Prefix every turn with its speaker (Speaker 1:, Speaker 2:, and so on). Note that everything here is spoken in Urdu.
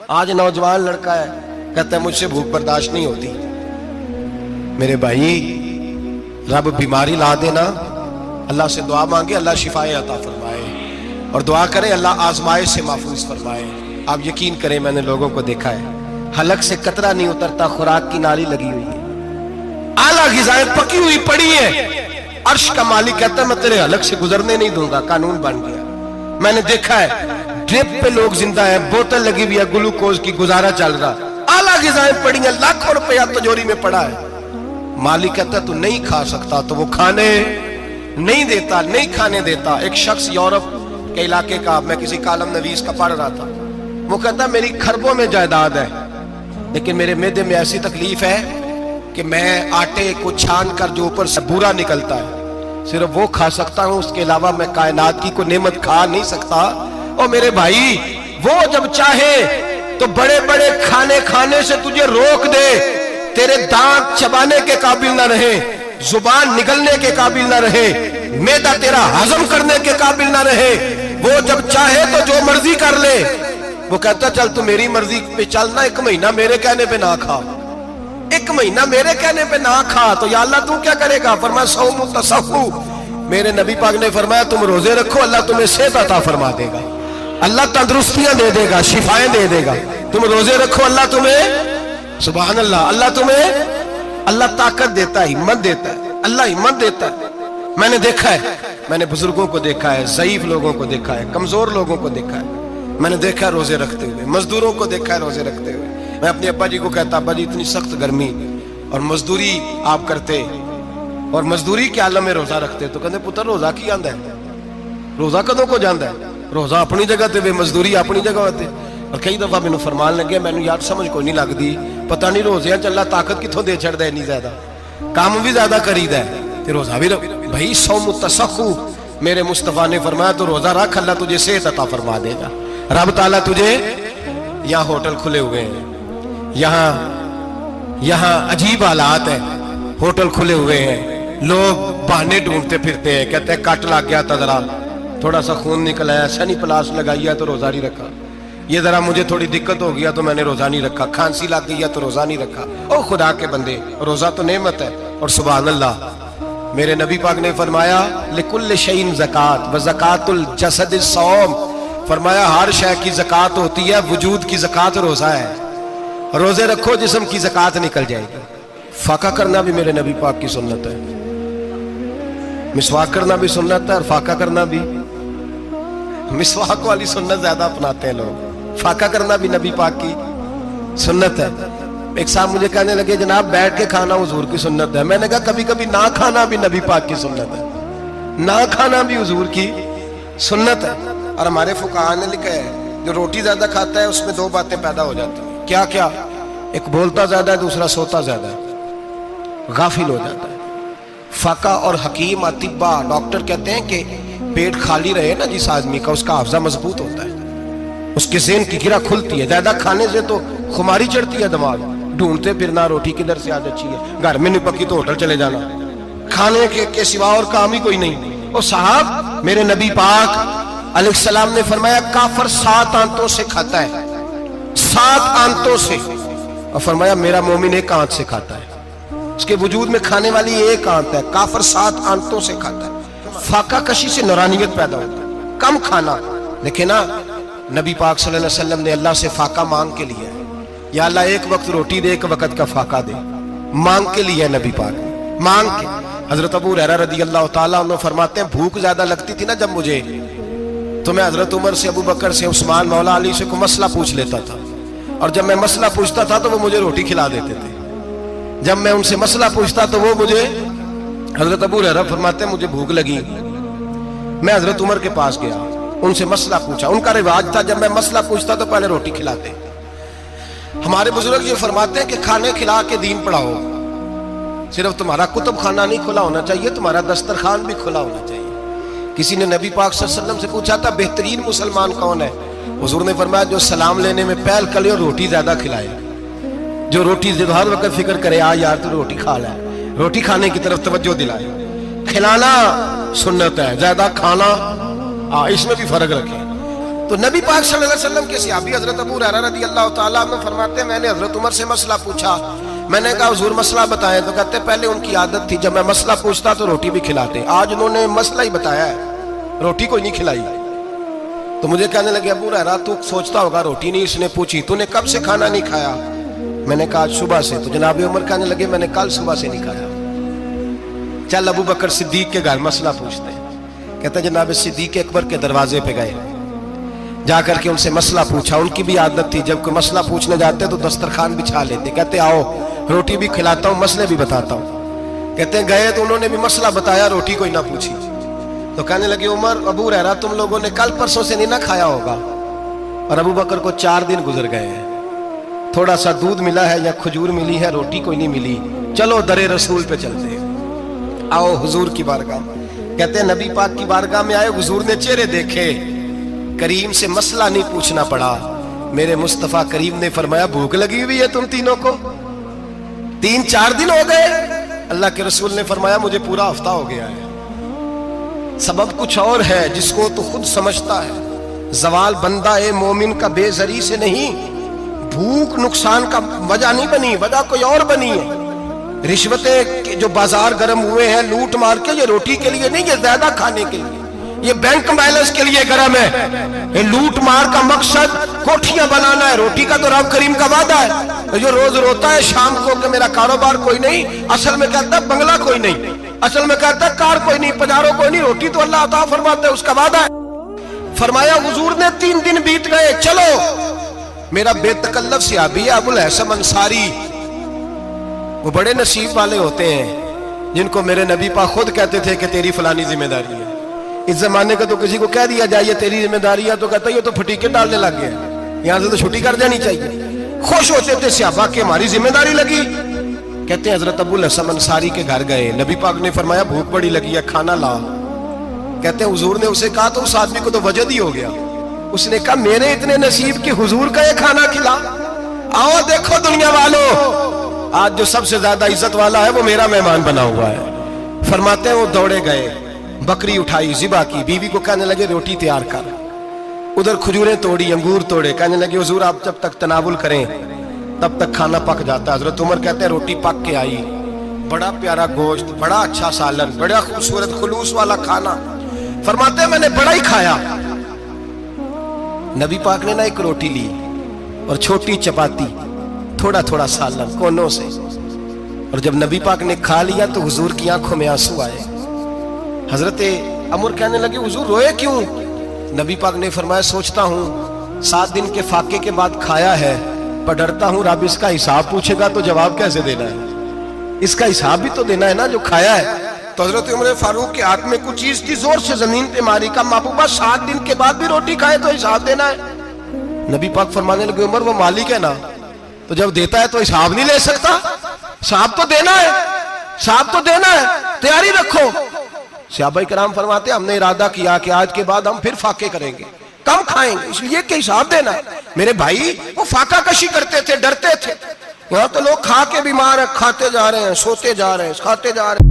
Speaker 1: آج نوجوان لڑکا ہے کہتا ہے مجھ سے بھوک برداشت نہیں ہوتی. میرے بھائی رب بیماری لا دینا، اللہ سے دعا مانگے اللہ شفائے عطا فرمائے، اور دعا کرے اللہ آزمائش سے محفوظ فرمائے. آپ یقین کریں میں نے لوگوں کو دیکھا ہے حلق سے قطرہ نہیں اترتا، خوراک کی نالی لگی ہوئی ہے، اعلیٰ غذائیں پکی ہوئی پڑی ہیں، عرش کا مالک کہتا ہے میں تیرے حلق سے گزرنے نہیں دوں گا. قانون بن گیا. میں نے دیکھا ہے ڈرپ پہ لوگ زندہ ہیں، بوتل لگی ہوئی ہے، گلوکوز کی گزارا چل رہا، اعلیٰ غذائیں پڑی ہیں، لاکھوں روپیہ تجوری میں پڑا ہے. مالک کہتا ہے تو نہیں کھا سکتا، تو وہ کھانے نہیں دیتا، نہیں کھانے دیتا. ایک شخص یورپ کے علاقے کا، میں کسی کالم نویس کا پڑھ رہا تھا، وہ کہتا ہے میری کھربوں میں جائیداد ہے لیکن میرے معدے میں ایسی تکلیف ہے کہ میں آٹے کو چھان کر جو اوپر سے بورا نکلتا ہے صرف وہ کھا سکتا ہوں، اس کے علاوہ میں کائنات کی کوئی نعمت کھا نہیں سکتا. اور میرے بھائی وہ جب چاہے تو بڑے بڑے کھانے کھانے سے تجھے روک دے، تیرے دانت چبانے کے قابل نہ رہے، زبان نگلنے کے قابل نہ رہے، معدہ تیرا ہضم کرنے کے قابل نہ رہے، وہ جب چاہے تو جو مرضی کر لے. وہ کہتا چل تو میری مرضی پہ چلنا، ایک مہینہ میرے کہنے پہ نہ کھا، ایک مہینہ میرے کہنے پہ نہ کھا. تو یا اللہ تو کیا کرے گا؟ فرمایا صوم تصحو. میرے نبی پاک نے فرمایا تم روزے رکھو اللہ تمہیں صحت عطا فرما دے گا، اللہ تندرستیاں دے دے گا، شفائیں دے دے گا. تم روزے رکھو اللہ تمہیں، سبحان اللہ، اللہ تمہیں، اللہ طاقت دیتا ہے، ہمت دیتا ہے، اللہ ہمت دیتا ہے. میں نے دیکھا ہے، میں نے بزرگوں کو دیکھا ہے، ضعیف لوگوں کو دیکھا ہے، کمزور لوگوں کو دیکھا ہے، میں نے دیکھا ہے روزے رکھتے ہوئے، مزدوروں کو دیکھا ہے روزے رکھتے ہوئے. میں اپنے ابا جی کو کہتا ابا جی اتنی سخت گرمی اور مزدوری آپ کرتے اور مزدوری کے عالم میں روزہ رکھتے، تو کہتے پتر روزہ کی آندا ہے، روزہ کدوں کو جاندا ہے، روزہ اپنی جگہ تے بے مزدوری اپنی جگہ ہوتے. اور کئی دفعہ مینوں فرمان لگے، مینوں یار سمجھ کوئی نہیں لگدی، پتہ نہیں روزے چ اللہ طاقت کتھوں دے چھڑدا ہے، اتنی زیادہ کام بھی زیادہ کریدا ہے تے روزہ بھی بھائی صوم تصحو. میرے مصطفیٰ نے فرمایا تو روزہ رکھ اللہ تجھے صحت عطا فرما دے گا. رب تعالیٰ تجھے، یہاں ہوٹل کھلے ہوئے ہیں، یہاں عجیب حالات ہیں، ہوٹل کھلے ہوئے ہیں، لوگ بہانے ڈھونڈتے پھرتے ہیں، کہتے ہیں کٹ لگ گیا تھا، ذرا تھوڑا سا خون نکل آیا، سنی پلاس لگائی ہے تو روزہ نہیں رکھا، یہ ذرا مجھے تھوڑی دقت ہو گیا تو میں نے روزہ نہیں رکھا، کھانسی لگ گئی ہے تو روزہ نہیں رکھا. او خدا کے بندے روزہ تو نعمت ہے. اور سبحان اللہ میرے نبی پاک نے فرمایا لکل شیء زکات وزکات الجسد الصوم. فرمایا ہر شے کی زکات ہوتی ہے، وجود کی زکات روزہ ہے. روزے رکھو جسم کی زکات نکل جائے گی. فاقہ کرنا بھی میرے نبی پاک کی سنت ہے، مسواک کرنا بھی سنت ہے، اور فاقہ کرنا بھی. مسواک والی سنت زیادہ اپناتے ہیں لوگ، فاقہ کرنا بھی نبی پاک کی سنت ہے. ایک صاحب مجھے کہنے لگے جناب بیٹھ کے کھانا حضور کی سنت ہے. میں نے کہا کبھی کبھی نہ کھانا بھی نبی پاک کی سنت ہے، نہ کھانا بھی حضور کی سنت ہے. اور ہمارے فقہاء نے لکھا ہے جو روٹی زیادہ کھاتا ہے اس میں دو باتیں پیدا ہو جاتی ہیں. کیا کیا؟ ایک بولتا زیادہ ہے، دوسرا سوتا زیادہ ہے، غافل ہو جاتا ہے. فقہ اور حکیم اطباء ڈاکٹر کہتے ہیں کہ پیٹ خالی رہے نا جس آدمی کا، اس کا حافظہ مضبوط ہوتا ہے، اس کے ذہن کی گرہ کھلتی ہے. زیادہ کھانے سے تو خماری چڑھتی ہے، دماغ ڈھونڈتے پھرنا روٹی کدھر سے آج اچھی ہے، گھر میں نہیں پکی تو ہوٹل چلے جانا، کھانے کے سوا اور کام ہی کوئی نہیں. اور صاحب میرے نبی پاک علیہ السلام نے فرمایا کافر 7 آنتوں سے کھاتا ہے، 7 آنتوں سے. اور فرمایا میرا مومن 1 آنت سے کھاتا ہے، اس کے وجود میں کھانے والی 1 آنت ہے. کافر 7 آنتوں سے کھاتا ہے. فاقہ کشی سے نورانیت پیدا ہوتا ہے، کم کھانا. لیکن نا نبی پاک صلی اللہ علیہ وسلم نے اللہ سے فاقہ مانگ کے لیا ہے، یا اللہ 1 وقت روٹی دے، 1 وقت کا فاقہ دے، مانگ کے لیا ہے نبی پاک مانگ کے. حضرت ابو ہریرہ رضی اللہ تعالیٰ عنہ فرماتے ہیں بھوک زیادہ لگتی تھی نا جب مجھے، تو میں حضرت عمر سے، ابو بکر سے، عثمان، مولا علی سے کوئی مسئلہ پوچھ لیتا تھا، اور جب میں مسئلہ پوچھتا تھا تو وہ مجھے روٹی کھلا دیتے تھے. جب میں ان سے مسئلہ پوچھتا تو وہ مجھے، حضرت ابو ہریرہ فرماتے ہیں مجھے بھوک لگی، میں حضرت عمر کے پاس گیا، ان سے مسئلہ پوچھا. ان کا رواج تھا جب میں مسئلہ پوچھتا تو پہلے روٹی کھلاتے. ہمارے بزرگ یہ فرماتے ہیں کہ کھانے کھلا کے دین پڑھاؤ. صرف تمہارا کتب خانہ نہیں کھلا ہونا چاہیے، تمہارا دسترخوان بھی کھلا ہونا چاہیے. کسی نے نبی پاک صلی اللہ علیہ وسلم سے پوچھا تھا بہترین مسلمان کون ہے؟ حضور نے فرمایا جو سلام لینے میں پہل کرے اور روٹی زیادہ کھلائے، جو روٹی ہر وقت فکر کرے آ یار تو روٹی کھا لے، روٹی کھانے کی طرف توجہ دلائے. کھلانا سنت ہے، زیادہ کھانا اس میں بھی فرق رکھے. تو نبی پاک صلی اللہ علیہ وسلم کے صحابی حضرت ابو ہریرہ رضی اللہ تعالیٰ عنہ فرماتے ہیں میں نے حضرت عمر سے مسئلہ پوچھا، میں نے کہا حضور مسئلہ بتائیں، تو کہتے پہلے ان کی عادت تھی جب میں مسئلہ پوچھتا تو روٹی بھی کھلاتے، آج انہوں نے مسئلہ ہی بتایا ہے، روٹی کوئی نہیں کھلائی۔ تو مجھے کہنے لگے ابو ہریرہ تو سوچتا ہوگا روٹی نہیں اس نے پوچھی، تو نے کب سے کھانا نہیں کھایا؟ میں نے کہا صبح سے۔ تو جناب عمر کہنے لگے میں نے کل صبح سے نہیں کھایا، چل ابو بکر صدیق کے گھر مسئلہ پوچھتے ہیں۔ کہتے ہیں جناب صدیق اکبر کے دروازے پہ گئے، جا کر کے ان سے مسئلہ پوچھا۔ ان کی بھی عادت تھی جب کوئی مسئلہ پوچھنے جاتے تو دسترخوان بچھا لیتے، کہتے آؤ روٹی بھی کھلاتا ہوں مسئلے بھی بتاتا ہوں۔ کہتے ہیں گئے تو انہوں نے بھی مسئلہ بتایا، روٹی کوئی نہ پوچھی۔ تو کہنے لگے عمر ابو ہریرہ تم لوگوں نے کل پرسوں سے نہیں نہ کھایا ہوگا، اور ابو بکر کو 4 دن گزر گئے ہیں، تھوڑا سا دودھ ملا ہے یا کھجور ملی ہے، روٹی کوئی نہیں ملی، چلو در رسول پہ چلتے ہیں، آؤ حضور کی بارگاہ۔ کہتے ہیں نبی پاک کی بارگاہ میں آئے، حضور نے چہرے دیکھے، کریم سے مسئلہ نہیں پوچھنا پڑا۔ میرے مصطفیٰ کریم نے فرمایا بھوک لگی ہوئی ہے تم تینوں کو؟ 3-4 دن ہو گئے؟ اللہ کے رسول نے فرمایا مجھے پورا ہفتہ ہو گیا ہے۔ سبب کچھ اور ہے جس کو تو خود سمجھتا ہے، زوال بندہ مومن کا بے زری سے نہیں، بھوک نقصان کا وجہ نہیں بنی، وجہ کوئی اور بنی ہے۔ رشوتیں جو بازار گرم ہوئے ہیں لوٹ مار کے، یہ روٹی کے لیے نہیں، یہ زیادہ کھانے کے لیے، یہ بینک بیلنس کے لیے گرم ہے۔ یہ لوٹ مار کا مقصد کوٹھیاں بنانا ہے، روٹی کا تو رب کریم کا وعدہ ہے۔ جو روز روتا ہے شام کو کہ میرا کاروبار کوئی نہیں، اصل میں کہتا ہے بنگلہ کوئی نہیں، اصل میں کہتا ہے کار کوئی نہیں، پجارو کوئی نہیں، روٹی تو اللہ عطا فرماتا ہے، اس کا وعدہ ہے۔ فرمایا حضور نے 3 دن بیت گئے، چلو میرا بے تکلف صحابی ہے ابو الحسن انصاری، وہ بڑے نصیب والے ہوتے ہیں جن کو میرے نبی پاک خود کہتے تھے کہ تیری فلانی ذمہ داری ہے۔ اس زمانے کا تو کسی کو کہہ دیا جائے یہ تیری ذمہ داری ہے تو کہتا ہے یہ تو پھٹیکے ڈالنے لگ گیا، یہاں سے تو چھٹی کر جانی چاہیے۔ خوش ہوتے تھے صحابہ کہ ہماری ذمہ داری لگی۔ کہتے ہیں حضرت ابو الحسن انصاری کے گھر گئے، نبی پاک نے فرمایا بھوک بڑی لگی ہے کھانا لا۔ کہتے ہیں حضور نے اسے کہا تو اس آدمی کو تو وجد ہی ہو گیا، اس نے کہا میرے اتنے نصیب کہ حضور کا یہ کھانا کھلا۔ آؤ دیکھو دنیا والوں، آج جو سب سے زیادہ عزت والا ہے وہ میرا مہمان بنا ہوا ہے۔ فرماتے ہیں وہ دوڑے گئے، بکری اٹھائی ذبح کی، بیوی کو کہنے لگے روٹی تیار کر، ادھر کھجوریں توڑی، انگور توڑے، کہنے لگے حضور آپ جب تک تناول کریں تب تک کھانا پک جاتا ہے۔ حضرت عمر کہتے ہیں روٹی پک کے آئی، بڑا پیارا گوشت، بڑا اچھا سالن، بڑا خوبصورت خلوص والا کھانا۔ فرماتے ہیں میں نے بڑا ہی کھایا۔ نبی پاک نے نہ ایک روٹی لی اور چھوٹی چپاتی، تھوڑا تھوڑا سالن کونوں سے، اور جب نبی پاک نے کھا لیا تو حضور کی آنکھوں میں آنسو آئے۔ حضرت عمر کہنے لگے حضور روئے کیوں؟ نبی پاک نے فرمایا سوچتا ہوں 7 دن کے فاقے کے بعد کھایا ہے، پر ڈرتا ہوں رب اس کا حساب پوچھے گا تو جواب کیسے دینا ہے، اس کا حساب بھی تو دینا ہے نا جو کھایا ہے۔ تو حضرت عمر فاروق کے ہاتھ میں کچھ چیز تھی، زور سے زمین پہ ماری، کا محبوبہ 7 دن کے بعد بھی روٹی کھائے تو حساب دینا ہے۔ نبی پاک فرمانے لگے عمر وہ مالک ہے نا، تو جب دیتا ہے تو حساب نہیں لے سکتا، حساب تو دینا ہے، حساب تو دینا ہے، تیاری رکھو۔ صحابہ کرام فرماتے ہیں ہم نے ارادہ کیا کہ آج کے بعد ہم پھر فاقے کریں گے، کم کھائیں گے، اس لیے کہ حساب دینا ہے۔ میرے بھائی وہ فاقہ کشی کرتے تھے، ڈرتے تھے، یہاں تو لوگ کھا کے بیمار ہیں، کھاتے جا رہے ہیں، سوتے جا رہے ہیں، کھاتے جا رہے ہیں۔